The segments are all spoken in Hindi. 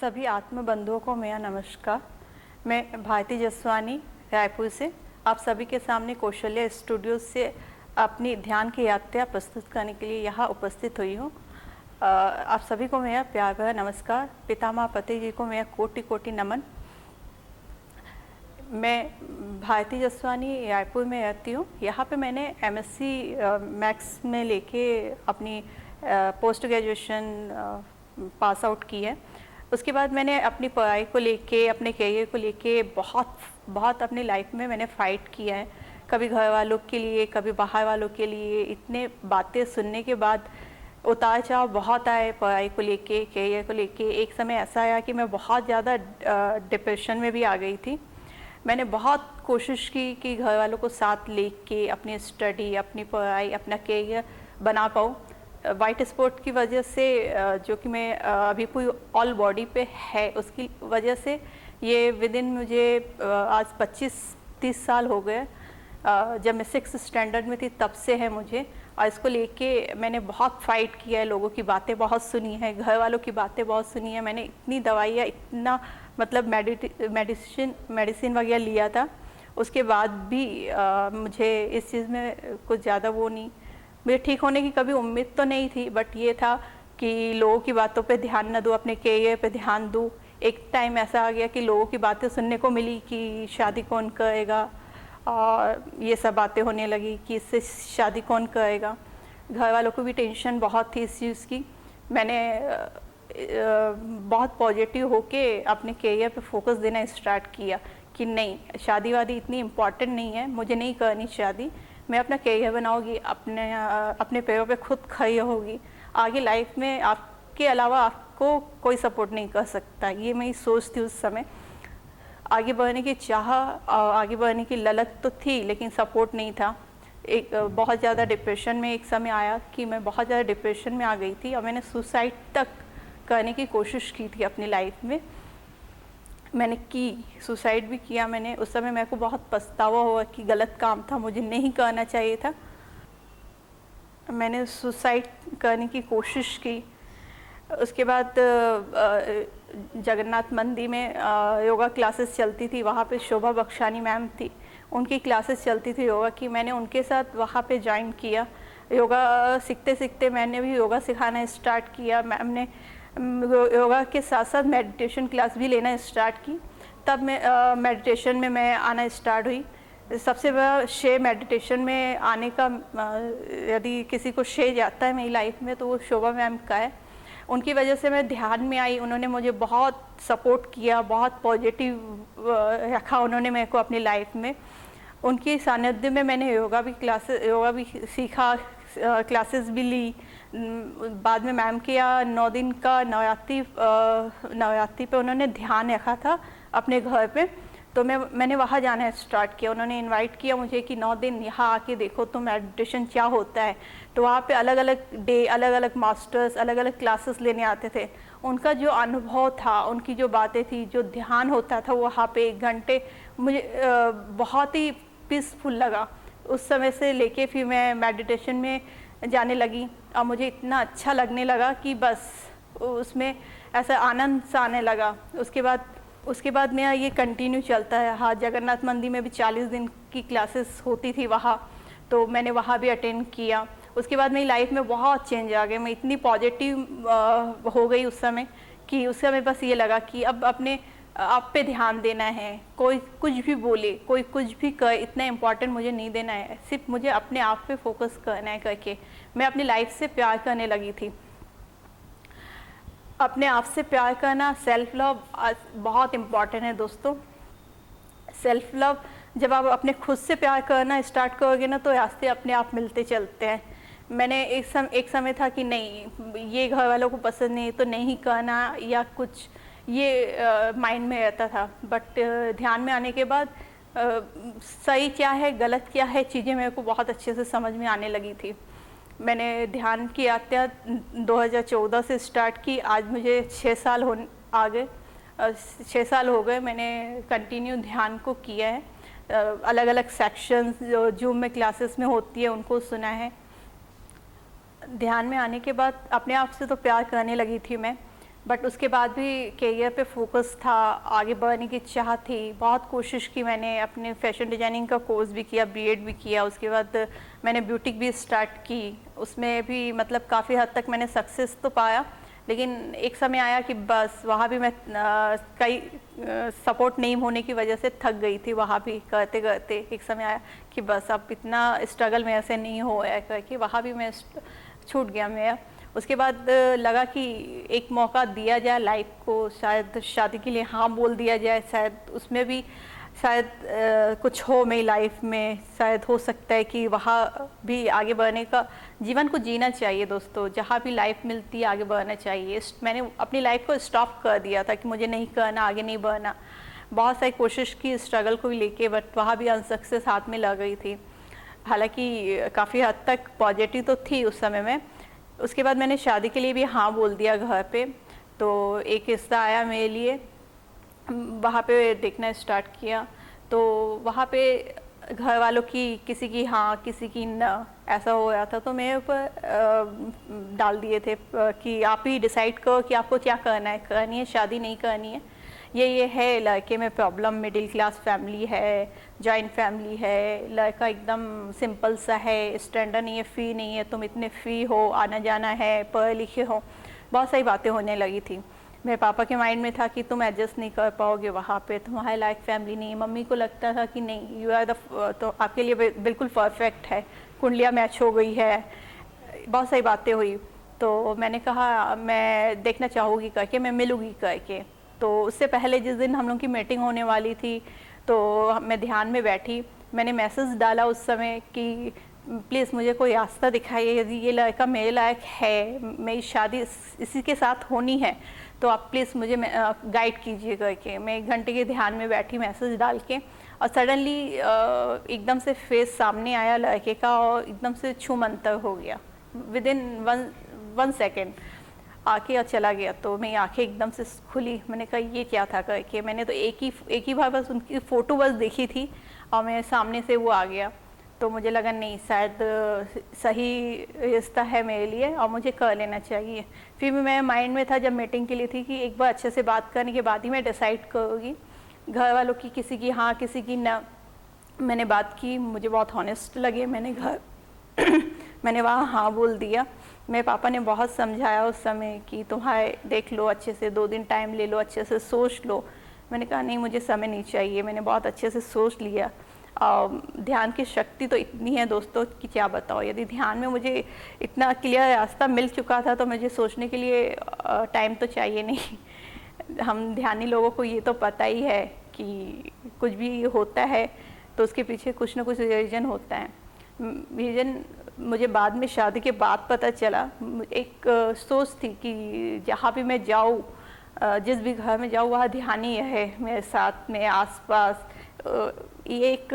सभी आत्म बंधुओं को मेरा नमस्कार। मैं भारती जसवानी रायपुर से आप सभी के सामने कौशल्य स्टूडियो से अपनी ध्यान की यात्रा प्रस्तुत करने के लिए यहाँ उपस्थित हुई हूँ। आप सभी को मेरा प्यार भरा नमस्कार। पितामह पति जी को मेरा कोटि कोटि नमन। मैं भारती जसवानी रायपुर में रहती हूँ। यहाँ पे मैंने एमएससी मैथ्स में लेके अपनी पोस्ट ग्रेजुएशन पास आउट की है। उसके बाद मैंने अपनी पढ़ाई को लेके, अपने करियर को लेके बहुत अपनी लाइफ में मैंने फ़ाइट किया है। कभी घर वालों के लिए, कभी बाहर वालों के लिए। इतने बातें सुनने के बाद उतार चढ़ाव बहुत आए पढ़ाई को लेके, करियर को लेके। एक समय ऐसा आया कि मैं बहुत ज़्यादा डिप्रेशन में भी आ गई थी। मैंने बहुत कोशिश की कि घर वालों को साथ लेके अपनी स्टडी, अपनी पढ़ाई, अपना करियर बना पाऊँ। वाइट स्पॉट की वजह से जो कि मैं अभी कोई ऑल बॉडी पे है, उसकी वजह से ये विदिन मुझे आज 25-30 साल हो गए। जब मैं 6th स्टैंडर्ड में थी तब से है मुझे, और इसको लेके मैंने बहुत फाइट किया है। लोगों की बातें बहुत सुनी है, घर वालों की बातें बहुत सुनी है। मैंने इतनी दवाइयाँ, इतना मतलब मेडिसिन वगैरह लिया था। उसके बाद भी मुझे इस चीज़ में कुछ ज़्यादा वो नहीं, मुझे ठीक होने की कभी उम्मीद तो नहीं थी, बट ये था कि लोगों की बातों पे ध्यान न दूँ, अपने करियर पे ध्यान दूँ। एक टाइम ऐसा आ गया कि लोगों की बातें सुनने को मिली कि शादी कौन करेगा, और ये सब बातें होने लगी कि इससे शादी कौन करेगा। घर वालों को भी टेंशन बहुत थी इस चीज़ की। मैंने बहुत पॉजिटिव होके अपने करियर पे फोकस देना स्टार्ट किया कि नहीं, शादी वादी इतनी इम्पॉर्टेंट नहीं है, मुझे नहीं करनी शादी। मैं अपना करियर बनाऊंगी, अपने पैरों पे खुद खड़ी होगी। आगे लाइफ में आपके अलावा आपको कोई सपोर्ट नहीं कर सकता। ये मेरी सोच थी उस समय। आगे बढ़ने की चाह, आगे बढ़ने की ललक तो थी, लेकिन सपोर्ट नहीं था। एक बहुत ज़्यादा डिप्रेशन में एक समय आया कि मैं बहुत ज़्यादा डिप्रेशन में आ गई थी, और मैंने सुसाइड तक करने की कोशिश की थी अपनी लाइफ में। मैंने की, सुसाइड भी किया मैंने। उस समय मेरे को बहुत पछतावा हुआ कि गलत काम था, मुझे नहीं करना चाहिए था। मैंने सुसाइड करने की कोशिश की। उसके बाद जगन्नाथ मंदिर में योगा क्लासेस चलती थी, वहाँ पे शोभा बख्शानी मैम थी, उनकी क्लासेस चलती थी योगा की। मैंने उनके साथ वहाँ पे ज्वाइन किया। योगा सीखते सीखते मैंने भी योगा सिखाना स्टार्ट किया। मैम ने योगा के साथ साथ मेडिटेशन क्लास भी लेना स्टार्ट की। तब मैं मेडिटेशन में मैं आना स्टार्ट हुई। सबसे बड़ा श्रेय मेडिटेशन में आने का, यदि किसी को श्रेय जाता है मेरी लाइफ में, तो वो शोभा मैम का है। उनकी वजह से मैं ध्यान में आई। उन्होंने मुझे बहुत सपोर्ट किया, बहुत पॉजिटिव रखा उन्होंने मेरे को अपनी लाइफ में। उनकी सानिध्य में मैंने योगा भी सीखा, क्लासेस भी ली। बाद में मैम के यहाँ 9 दिन का नवरात्रि पे उन्होंने ध्यान रखा था अपने घर पे, तो मैंने वहाँ जाना स्टार्ट किया। उन्होंने इनवाइट किया मुझे कि 9 दिन यहाँ आके देखो तो मेडिटेशन क्या होता है। तो वहाँ पे अलग अलग डे, अलग अलग मास्टर्स, अलग अलग क्लासेस लेने आते थे। उनका जो अनुभव था, उनकी जो बातें थी, जो ध्यान होता था वहाँ पे 1 घंटे, मुझे बहुत ही पीसफुल लगा। उस समय से लेके फिर मैं मेडिटेशन में जाने लगी, और मुझे इतना अच्छा लगने लगा कि बस उसमें ऐसा आनंद सा आने लगा। उसके बाद मेरा ये कंटिन्यू चलता है। हाँ, जगन्नाथ मंदिर में भी 40 दिन की क्लासेस होती थी वहाँ, तो मैंने वहाँ भी अटेंड किया। उसके बाद मेरी लाइफ में बहुत चेंज आ गया। मैं इतनी पॉजिटिव हो गई उस समय कि उस समय बस ये लगा कि अब अपने आप पे ध्यान देना है। कोई कुछ भी बोले, कोई कुछ भी कर, इतना इम्पोर्टेंट मुझे नहीं देना है। सिर्फ मुझे अपने आप पे फोकस करना है करके मैं अपनी लाइफ से प्यार करने लगी थी। अपने आप से प्यार करना, सेल्फ लव बहुत इम्पॉर्टेंट है दोस्तों। सेल्फ लव जब आप अपने खुद से प्यार करना स्टार्ट करोगे ना, तो रास्ते अपने आप मिलते चलते हैं। मैंने एक समय था कि नहीं, ये घर वालों को पसंद नहीं तो नहीं करना, या कुछ ये माइंड में रहता था। बट ध्यान में आने के बाद सही क्या है, गलत क्या है, चीज़ें मेरे को बहुत अच्छे से समझ में आने लगी थी। मैंने ध्यान की यात्रा 2014 से स्टार्ट की। आज मुझे 6 साल आ गए, 6 साल हो गए मैंने कंटिन्यू ध्यान को किया है। अलग अलग सेक्शंस जो जूम में क्लासेस में होती है उनको सुना है। ध्यान में आने के बाद अपने आप से तो प्यार करने लगी थी मैं, बट उसके बाद भी करियर पे फोकस था, आगे बढ़ने की चाह थी, बहुत कोशिश की मैंने, अपने फैशन डिज़ाइनिंग का कोर्स भी किया, बीएड भी किया, उसके बाद मैंने ब्यूटिक भी स्टार्ट की, उसमें भी मतलब काफ़ी हद तक मैंने सक्सेस तो पाया, लेकिन एक समय आया कि बस वहाँ भी मैं कई सपोर्ट नहीं होने की वजह से थक गई थी, वहाँ भी करते करते एक समय आया कि बस अब इतना स्ट्रगल में ऐसे नहीं हो है करके वहाँ भी मैं छूट गया मेरा। उसके बाद लगा कि एक मौका दिया जाए लाइफ को, शायद शादी के लिए हाँ बोल दिया जाए, शायद उसमें भी शायद कुछ हो मेरी लाइफ में, शायद हो सकता है कि वहाँ भी आगे बढ़ने का, जीवन को जीना चाहिए दोस्तों, जहाँ भी लाइफ मिलती है आगे बढ़ना चाहिए। मैंने अपनी लाइफ को स्टॉप कर दिया था कि मुझे नहीं करना, आगे नहीं बढ़ना, बहुत सारी कोशिश की स्ट्रगल को भी लेके, बट वहाँ भी अनसक्सेस हाथ में लग गई थी। हालांकि काफ़ी हद तक पॉजिटिव तो थी उस समय में। उसके बाद मैंने शादी के लिए भी हाँ बोल दिया घर पे, तो एक रिश्ता आया मेरे लिए, वहाँ पे देखना स्टार्ट किया, तो वहाँ पे घर वालों की किसी की हाँ किसी की न ऐसा हो रहा था, तो मेरे ऊपर डाल दिए थे कि आप ही डिसाइड करो कि आपको क्या करना है, करनी है शादी नहीं करनी है, ये है लड़के में प्रॉब्लम, मिडिल क्लास फैमिली है, जॉइंट फैमिली है, लड़का एकदम सिंपल सा है, स्टैंडर्ड नहीं है, फ़ी नहीं है, तुम इतने फ़ी हो, आना जाना है, पढ़े लिखे हो, बहुत सारी बातें होने लगी थी। मेरे पापा के माइंड में था कि तुम एडजस्ट नहीं कर पाओगे वहाँ पे, तुम्हारे लायक फैमिली नहीं है। मम्मी को लगता था कि नहीं, यू आर द, तो आपके लिए बिल्कुल परफेक्ट है, कुंडलियाँ मैच हो गई है, बहुत सारी बातें हुई। तो मैंने कहा मैं देखना चाहूँगी करके, मैं मिलूँगी करके। तो उससे पहले जिस दिन हम लोग की मीटिंग होने वाली थी, तो मैं ध्यान में बैठी, मैंने मैसेज डाला उस समय कि प्लीज़ मुझे कोई रास्ता दिखाइए, यदि ये लड़का मेरे लायक है, मेरी शादी इसी के साथ होनी है, तो आप प्लीज़ मुझे गाइड कीजिए करके। मैं 1 घंटे के ध्यान में बैठी मैसेज डाल के, और सडनली एकदम से फेस सामने आया लड़के का, और एकदम से छूमंतर हो गया, विदिन वन सेकेंड आके और चला गया। तो मेरी आंखें एकदम से खुली, मैंने कहा ये क्या था करके। मैंने तो एक ही बार बस उनकी फ़ोटो बस देखी थी, और मेरे सामने से वो आ गया, तो मुझे लगा नहीं, शायद सही रिश्ता है मेरे लिए और मुझे कर लेना चाहिए। फिर भी मेरे माइंड में था जब मीटिंग के लिए थी कि एक बार अच्छे से बात करने के बाद ही मैं डिसाइड करूँगी। घर वालों की किसी की हाँ किसी की ना, मैंने बात की, मुझे बहुत हॉनेस्ट लगे, मैंने वहाँ हाँ बोल दिया। मेरे पापा ने बहुत समझाया उस समय कि तुम्हारे देख लो, अच्छे से 2 दिन टाइम ले लो, अच्छे से सोच लो। मैंने कहा नहीं, मुझे समय नहीं चाहिए, मैंने बहुत अच्छे से सोच लिया। ध्यान की शक्ति तो इतनी है दोस्तों कि क्या बताओ, यदि ध्यान में मुझे इतना क्लियर रास्ता मिल चुका था, तो मुझे सोचने के लिए टाइम तो चाहिए नहीं। हम ध्यानी लोगों को ये तो पता ही है कि कुछ भी होता है तो उसके पीछे कुछ ना कुछ रीज़न होता है। रीज़न मुझे बाद में शादी के बाद पता चला। एक सोच थी कि जहाँ भी मैं जाऊँ, जिस भी घर में जाऊँ, वहाँ ध्यानी है मेरे साथ, मेरे आसपास। ये एक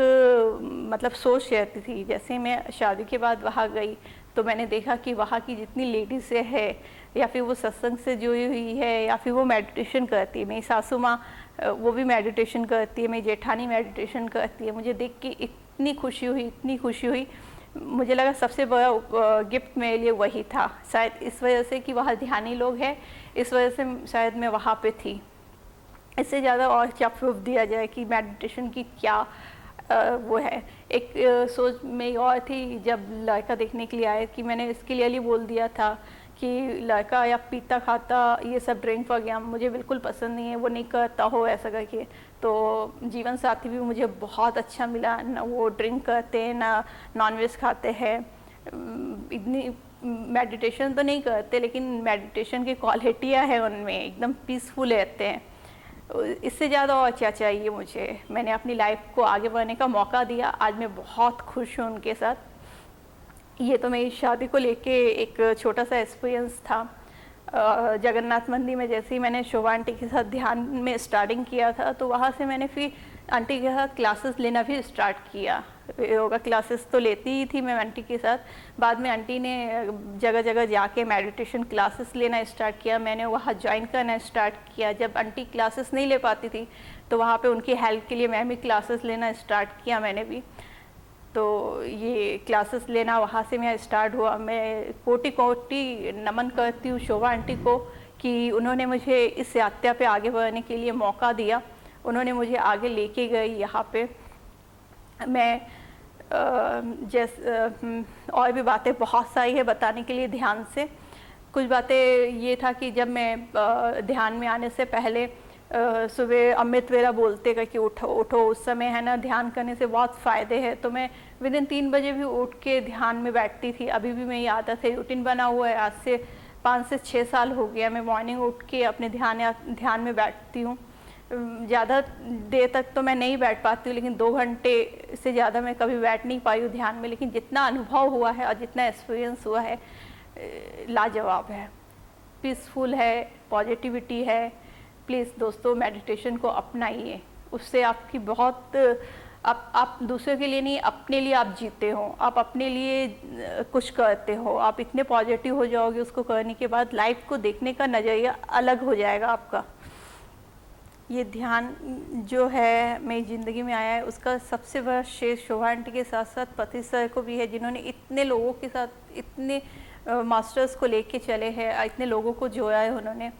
मतलब सोच रहती थी। जैसे मैं शादी के बाद वहाँ गई तो मैंने देखा कि वहाँ की जितनी लेडीज़ है, या फिर वो सत्संग से जुड़ी हुई है, या फिर वो मेडिटेशन करती है। मेरी सासू माँ वो भी मेडिटेशन करती है, मेरी जेठानी मेडिटेशन करती है। मुझे देख के इतनी खुशी हुई, इतनी खुशी हुई। मुझे लगा सबसे बड़ा गिफ्ट मेरे लिए वही था, शायद इस वजह से कि वहाँ ध्यानी लोग हैं, इस वजह से शायद मैं वहाँ पे थी। इससे ज़्यादा और क्या प्रूफ दिया जाए कि मेडिटेशन की क्या वो है। एक सोच में और थी, जब लड़का देखने के लिए आए, कि मैंने इसके लिए बोल दिया था कि लड़का या पीता खाता ये सब ड्रिंक वगैरह मुझे बिल्कुल पसंद नहीं है, वो नहीं करता हो ऐसा करके। तो जीवन साथी भी मुझे बहुत अच्छा मिला, ना वो ड्रिंक करते हैं ना नॉनवेज खाते हैं। इतनी मेडिटेशन तो नहीं करते, लेकिन मेडिटेशन की क्वालिटियाँ हैं उनमें, एकदम पीसफुल रहते हैं। इससे ज़्यादा और क्या चाहिए मुझे। मैंने अपनी लाइफ को आगे बढ़ने का मौका दिया, आज मैं बहुत खुश हूँ उनके साथ। ये तो मेरी शादी को लेके एक छोटा सा एक्सपीरियंस था। जगन्नाथ मंदिर में जैसे ही मैंने शोभा आंटी के साथ ध्यान में स्टार्टिंग किया था, तो वहाँ से मैंने फिर आंटी के साथ क्लासेस लेना भी स्टार्ट किया। योगा क्लासेस तो लेती ही थी मैं आंटी के साथ, बाद में आंटी ने जगह जगह जाके मेडिटेशन क्लासेस लेना स्टार्ट किया, मैंने वहाँ ज्वाइन करना स्टार्ट किया। जब आंटी क्लासेस नहीं ले पाती थी तो वहाँ पे उनकी हेल्प के लिए मैं भी क्लासेस लेना स्टार्ट किया मैंने भी। तो ये क्लासेस लेना वहाँ से मेरा स्टार्ट हुआ। मैं कोटि कोटि नमन करती हूँ शोभा आंटी को कि उन्होंने मुझे इस यात्रा पे आगे बढ़ने के लिए मौका दिया। उन्होंने मुझे आगे लेके गए यहाँ पे। मैं और भी बातें बहुत सारी है बताने के लिए ध्यान से। कुछ बातें ये था कि जब मैं ध्यान में आने से पहले सुबह अमृत वेला बोलते हैं कि उठो उठो, उस समय है ना ध्यान करने से बहुत फ़ायदे हैं। तो मैं विदिन 3 बजे भी उठ के ध्यान में बैठती थी। अभी भी मेरी आदत है, रूटीन बना हुआ है। आज से 5 से 6 साल हो गया मैं मॉर्निंग उठ के अपने ध्यान में बैठती हूँ। ज़्यादा देर तक तो मैं नहीं बैठ पाती हूँ, लेकिन 2 घंटे से ज़्यादा मैं कभी बैठ नहीं पाई हूँ ध्यान में। लेकिन जितना अनुभव हुआ है और जितना एक्सपीरियंस हुआ है लाजवाब है, पीसफुल है, पॉजिटिविटी है। प्लीज़ दोस्तों मेडिटेशन को अपनाइए, उससे आपकी बहुत आप दूसरों के लिए नहीं, अपने लिए आप जीते हो, आप अपने लिए कुछ करते हो, आप इतने पॉजिटिव हो जाओगे उसको करने के बाद। लाइफ को देखने का नज़रिया अलग हो जाएगा आपका। ये ध्यान जो है मेरी ज़िंदगी में आया है, उसका सबसे बड़ा श्रेय शोभा आंटी के साथ साथ पति सर को भी है, जिन्होंने इतने लोगों के साथ इतने मास्टर्स को लेके चले हैं, इतने लोगों को जोड़ा है उन्होंने।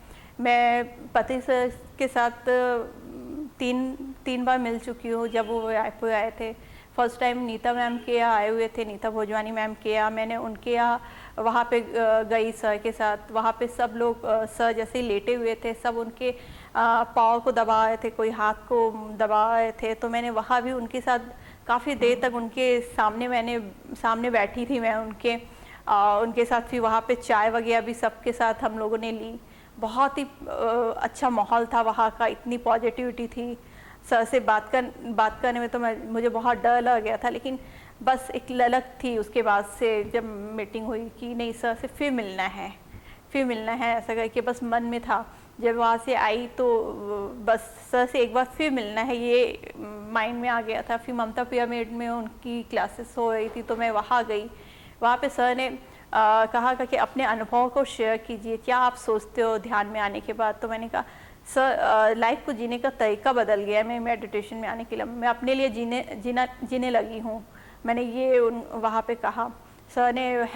मैं पति सर के साथ तीन बार मिल चुकी हूँ। जब वो रायपुर आए थे, फर्स्ट टाइम नीता मैम के यहाँ आए हुए थे, नीता भोजवानी मैम के यहाँ। मैंने उनके यहाँ वहाँ पे गई सर के साथ। वहाँ पे सब लोग सर जैसे ही लेटे हुए थे, सब उनके पाँव को दबा रहे थे, कोई हाथ को दबा रहे थे। तो मैंने वहाँ भी उनके साथ काफ़ी देर तक उनके सामने बैठी थी मैं उनके साथ। फिर वहाँ पे चाय वगैरह भी सबके साथ हम लोगों ने ली। बहुत ही अच्छा माहौल था वहाँ का, इतनी पॉजिटिविटी थी। सर से बात करने में तो मुझे बहुत डर लग गया था, लेकिन बस एक ललक थी उसके बाद से जब मीटिंग हुई कि नहीं सर से फिर मिलना है ऐसा करके बस मन में था। जब वहाँ से आई तो बस सर से एक बार फिर मिलना है, ये माइंड में आ गया था। फिर ममता पिरामिड में उनकी क्लासेस हो रही थी, तो मैं वहाँ गई। वहाँ पे सर ने कहा कि अपने अनुभव को शेयर कीजिए, क्या आप सोचते हो ध्यान में आने के बाद। तो मैंने कहा सर लाइफ को जीने का तरीका बदल गया है। मैं मेडिटेशन में आने के लिए मैं अपने लिए जीने लगी हूँ, मैंने ये वहाँ पे कहा। सर ने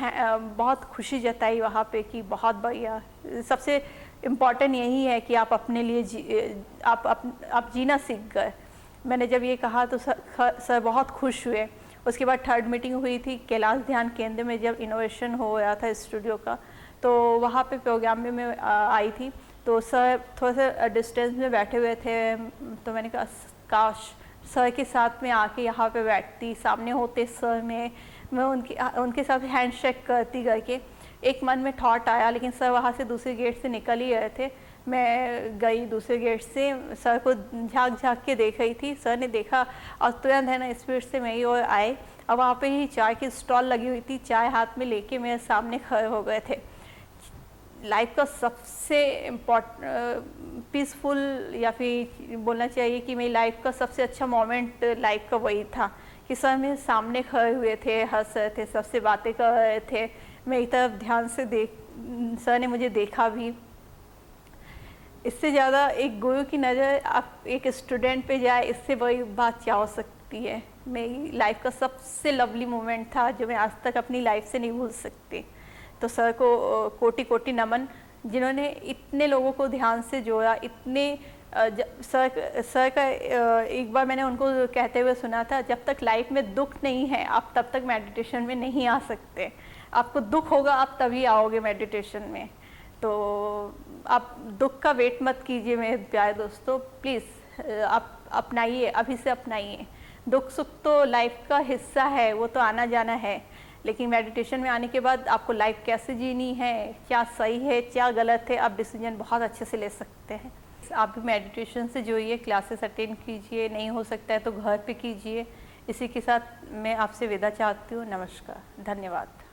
बहुत खुशी जताई वहाँ पे कि बहुत बढ़िया। सबसे इम्पॉर्टेंट यही है कि आप अपने लिए आप जीना सीख गए। मैंने जब ये कहा तो सर बहुत खुश हुए। उसके बाद 3rd मीटिंग हुई थी कैलाश ध्यान केंद्र में, जब इनोवेशन हो रहा था स्टूडियो का। तो वहाँ पे प्रोग्राम में मैं आई थी, तो सर थोड़ा सा डिस्टेंस में बैठे हुए थे। तो मैंने कहा काश सर के साथ में आके यहाँ पे बैठती, सामने होते सर में, मैं उनके साथ हैंड शेक करती करके। एक मन में थॉट आया, लेकिन सर वहाँ से दूसरे गेट से निकल ही गए थे। मैं गई दूसरे गेट से, सर को झाँक के देख रही थी। सर ने देखा और तुरंत है ना स्पीड से मेरी ओर आए। और वहाँ पे ही चाय की स्टॉल लगी हुई थी, चाय हाथ में लेके मेरे सामने खड़े हो गए थे। लाइफ का सबसे पीसफुल, या फिर बोलना चाहिए कि मेरी लाइफ का सबसे अच्छा मोमेंट लाइफ का वही था कि सर मेरे सामने खड़े हुए थे, हंस रहे थे, सबसे बातें कर रहे थे, मेरी तरफ ध्यान से सर ने मुझे देखा भी। इससे ज़्यादा एक गुरु की नज़र आप एक स्टूडेंट पे जाए, इससे बड़ी बात क्या हो सकती है। मेरी लाइफ का सबसे लवली मोमेंट था जो मैं आज तक अपनी लाइफ से नहीं भूल सकती। तो सर को कोटि कोटि नमन, जिन्होंने इतने लोगों को ध्यान से जोड़ा। सर का एक बार मैंने उनको कहते हुए सुना था, जब तक लाइफ में दुख नहीं है आप तब तक मेडिटेशन में नहीं आ सकते। आपको दुख होगा आप तभी आओगे मेडिटेशन में। तो आप दुख का वेट मत कीजिए मेरे प्यारे दोस्तों, प्लीज़ आप अपनाइए, अभी से अपनाइए। दुख सुख तो लाइफ का हिस्सा है, वो तो आना जाना है। लेकिन मेडिटेशन में आने के बाद आपको लाइफ कैसे जीनी है, क्या सही है क्या गलत है, आप डिसीजन बहुत अच्छे से ले सकते हैं। आप भी मेडिटेशन से जुड़िए, क्लासेस अटेंड कीजिए, नहीं हो सकता है तो घर पे कीजिए। इसी के साथ मैं आपसे विदा चाहती हूँ। नमस्कार, धन्यवाद।